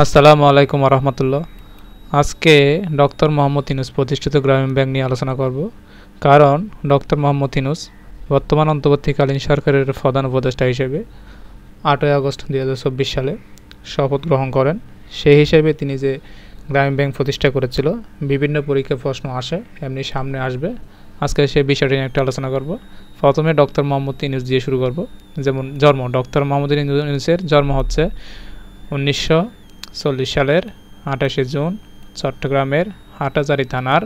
আসসালামু আলাইকুম রহমতুল্লাহ। আজকে ডক্টর মোহাম্মদ ইউনূস প্রতিষ্ঠিত গ্রামীণ ব্যাংক নিয়ে আলোচনা করব। কারণ ডক্টর মোহাম্মদ ইউনূস বর্তমান অন্তর্বর্তীকালীন সরকারের প্রধান উপদেষ্টা হিসেবে 8ই আগস্ট 2024 সালে শপথ গ্রহণ করেন। সেই হিসেবে তিনি যে গ্রামীণ ব্যাংক প্রতিষ্ঠা করেছিল, বিভিন্ন পরীক্ষায় প্রশ্ন আসে, এমনি সামনে আসবে। আজকে সেই বিষয়টি নিয়ে একটা আলোচনা করব। প্রথমে ডক্টর মোহাম্মদ ইউনূস দিয়ে শুরু করব। যেমন জন্ম, ডক্টর মোহাম্মদ ইউনূসের জন্ম হচ্ছে 1940 সালের 28শে জুন চট্টগ্রামের হাটাজারি থানার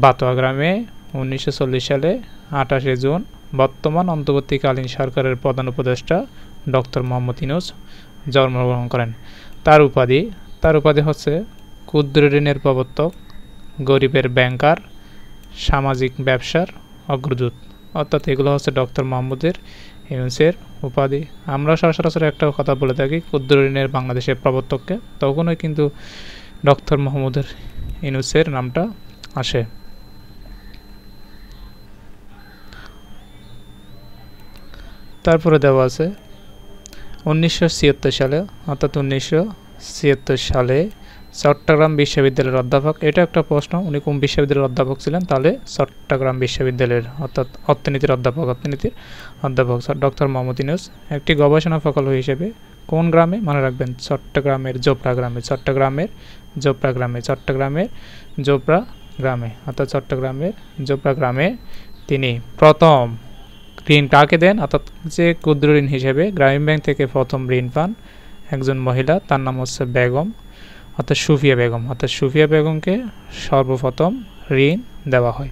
বাতোয়া গ্রামে। 1940 সালে 28শে জুন বর্তমান অন্তর্বর্তীকালীন সরকারের প্রধান উপদেষ্টা ডক্টর মোহাম্মদ ইউনূস জন্মগ্রহণ করেন। তার উপাধি হচ্ছে ক্ষুদ্র ঋণের প্রবর্তক, গরিবের ব্যাংকার, সামাজিক ব্যবসার অগ্রদূত। অর্থাৎ এগুলো হচ্ছে ডক্টর মোহাম্মদের ইউনূসের উপাধি। আমরা সচরাচর একটা কথা বলে থাকি ক্ষুদ্র ঋণের বাংলাদেশের প্রবর্তককে, তখনই কিন্তু ডক্টর মোহাম্মদের ইউনূসের নামটা আসে। তারপরে দেওয়া আছে 1976 সালে, অর্থাৎ 1976 সালে চট্টগ্রাম বিশ্ববিদ্যালয়ের অধ্যাপক। এটা একটা প্রশ্ন, উনি কোন বিশ্ববিদ্যালয়ের অধ্যাপক ছিলেন? তাহলে চট্টগ্রাম বিশ্ববিদ্যালয়ের, অর্থাৎ অর্থনীতির অধ্যাপক ডক্টর মোহাম্মদ ইউনূস একটি গবেষণা প্রকল্প হিসেবে কোন গ্রামে, মনে রাখবেন চট্টগ্রামের জোপড়া গ্রামে, অর্থাৎ চট্টগ্রামের জোপড়া গ্রামে তিনি প্রথম ঋণ কাকে দেন? অর্থাৎ যে ক্ষুদ্র ঋণ হিসেবে গ্রামীণ ব্যাংক থেকে প্রথম ঋণ পান একজন মহিলা, তার নাম হচ্ছে বেগম, অর্থাৎ সুফিয়া বেগমকে সর্বপ্রথম ঋণ দেওয়া হয়।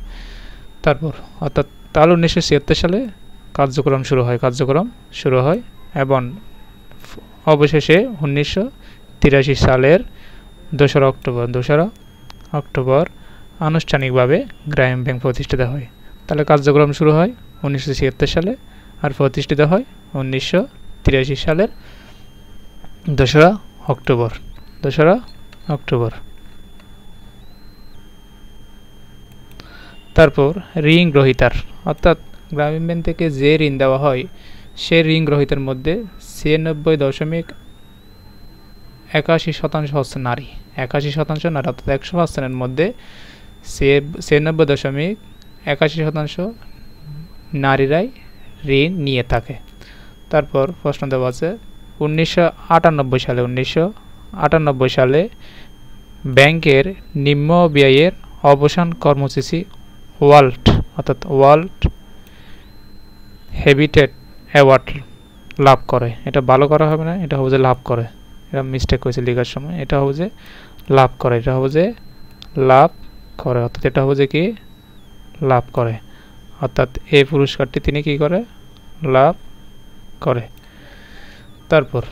তাহলে 1976 সালে কার্যক্রম শুরু হয় এবং অবশেষে 1983 সালের 2রা অক্টোবর আনুষ্ঠানিকভাবে গ্রামীণ ব্যাংক প্রতিষ্ঠিত হয়। তাহলে কার্যক্রম শুরু হয় 1976 সালে আর প্রতিষ্ঠিত হয় 1983 সালের 2রা অক্টোবর। তারপর ঋণ গ্রহীতার, অর্থাৎ গ্রামীণ ব্যাংক থেকে যে ঋণ দেওয়া হয় সে ঋণ গ্রহীতার মধ্যে 96.81% হচ্ছে নারী। 81% নারী, অর্থাৎ 100%-এর মধ্যে 96.81% নারীরাই ঋণ নিয়ে থাকে। তারপর প্রশ্ন দেওয়া আছে 1998 সালে ব্যাংকের নিম্ন ব্যয়ের অবসান কর্মসূচি ওয়ার্ল্ড হ্যাবিটেট অ্যাওয়ার্ড লাভ করে। এটা ভালো করা হবে না, এটা হবে যে লাভ করে। এটা মিস্টেক হয়েছে লেখার সময়, এটা হবে যে লাভ করে, অর্থাৎ এটা হবে যে কি লাভ করে, অর্থাৎ এই পুরস্কারটি তিনি কি করে? লাভ করে। তারপর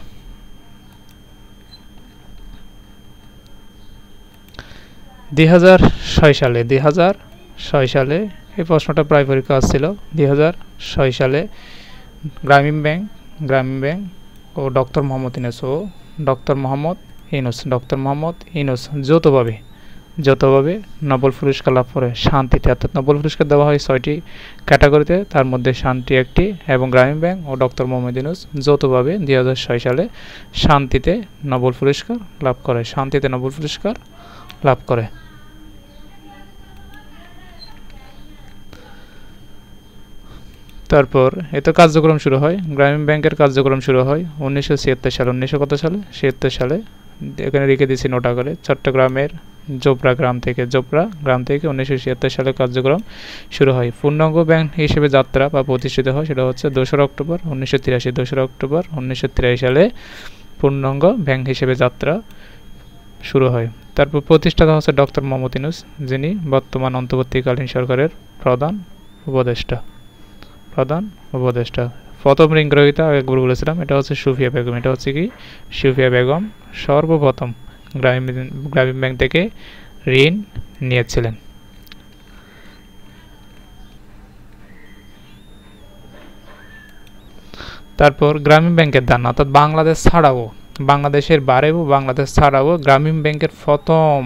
2006 সালে এই প্রশ্নটা প্রায় পরীক্ষা আসছিল। 2006 সালে গ্রামীণ ব্যাংক ও ডক্টর মোহাম্মদ ইউনূস যৌথভাবে নোবেল পুরস্কার লাভ করে শান্তিতে। অর্থাৎ নোবেল পুরস্কার দেওয়া হয় 6টি ক্যাটাগরিতে, তার মধ্যে শান্তি একটি, এবং গ্রামীণ ব্যাংক ও ডক্টর মোহাম্মদ ইউনূস যৌথভাবে 2006 সালে শান্তিতে নোবেল পুরস্কার লাভ করে। তারপর এত কার্যক্রম শুরু হয়, গ্রামীণ ব্যাংকের কার্যক্রম শুরু হয় 1976 সালে। 1976 সালে এখানে রেখে দিয়েছি নোট আকারে। চট্টগ্রামের জোপড়া গ্রাম থেকে 1976 সালে কার্যক্রম শুরু হয়। পূর্ণাঙ্গ ব্যাংক হিসেবে যাত্রা বা প্রতিষ্ঠিত হয় সেটা হচ্ছে 2রা অক্টোবর 1983 সালে পূর্ণাঙ্গ ব্যাংক হিসেবে যাত্রা শুরু হয়। তারপর প্রতিষ্ঠাতা হচ্ছে ডক্টর মোহাম্মদ ইউনূস, যিনি বর্তমান অন্তর্বর্তীকালীন সরকারের প্রধান উপদেষ্টা। প্রথম ঋণ গ্রহীতা একবার বলেছিলাম, এটা হচ্ছে সুফিয়া বেগম সর্বপ্রথম গ্রামীণ ব্যাংক থেকে ঋণ নিয়েছিলেন। তারপর গ্রামীণ ব্যাংকের দান, অর্থাৎ বাংলাদেশের বাইরেও বাংলাদেশ ছাড়াও গ্রামীণ ব্যাংকের প্রথম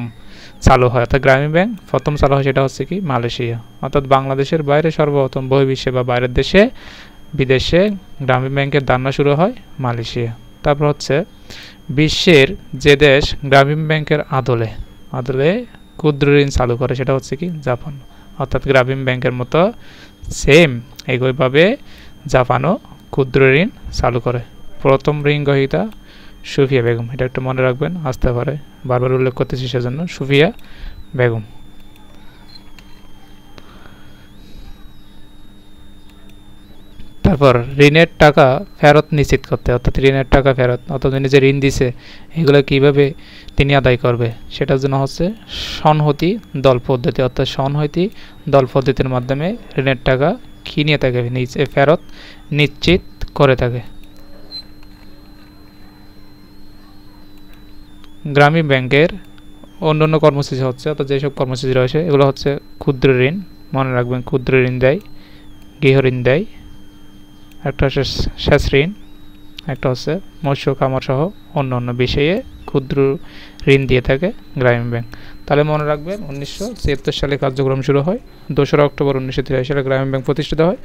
চালু হয়, অর্থাৎ গ্রামীণ ব্যাংক প্রথম চালু হয় সেটা হচ্ছে কি মালয়েশিয়া। অর্থাৎ বাংলাদেশের বাইরে সর্বপ্রথম বহির্বিশ্বে বা বাইরের দেশে বিদেশে গ্রামীণ ব্যাংকের দান শুরু হয় মালয়েশিয়া। তারপর হচ্ছে বিশ্বের যে দেশ গ্রামীণ ব্যাংকের আদলে ক্ষুদ্র ঋণ চালু করে সেটা হচ্ছে কি জাপান। অর্থাৎ গ্রামীণ ব্যাংকের মতো সেম একইভাবে জাপানও ক্ষুদ্র ঋণ চালু করে। প্রথম ঋণ গ্রহীতা সুফিয়া বেগম, এটা একটু মনে রাখবেন, আসতে পারে, বারবার উল্লেখ করতেছি সেজন্য, সুফিয়া বেগম। তারপর ঋণের টাকা ফেরত নিশ্চিত করতে, অর্থাৎ ঋণের টাকা ফেরত, অর্থাৎ তিনি যে ঋণ দিছে এগুলো কিভাবে তিনি আদায় করবে সেটার জন্য হচ্ছে সংহতি দল পদ্ধতি, অর্থাৎ সংহতি দল পদ্ধতির মাধ্যমে ঋণের টাকা কি নিয়ে থাকে ফেরত নিশ্চিত করে থাকে। গ্রামীণ ব্যাংকের অন্যান্য কর্মসূচি হচ্ছে, অর্থাৎ যেসব কর্মসূচি রয়েছে এগুলো হচ্ছে ক্ষুদ্র ঋণ, মনে রাখবেন ক্ষুদ্র ঋণ দেয়, গৃহ ঋণ দেয়, একটা হচ্ছে সেচ ঋণ, একটা হচ্ছে মৎস্য খামার সহ অন্য অন্য বিষয়ে ক্ষুদ্র ঋণ দিয়ে থাকে গ্রামীণ ব্যাংক। তাহলে মনে রাখবেন 1976 সালে কার্যক্রম শুরু হয়, 2রা অক্টোবর 1983 সালে গ্রামীণ ব্যাংক প্রতিষ্ঠিত হয়।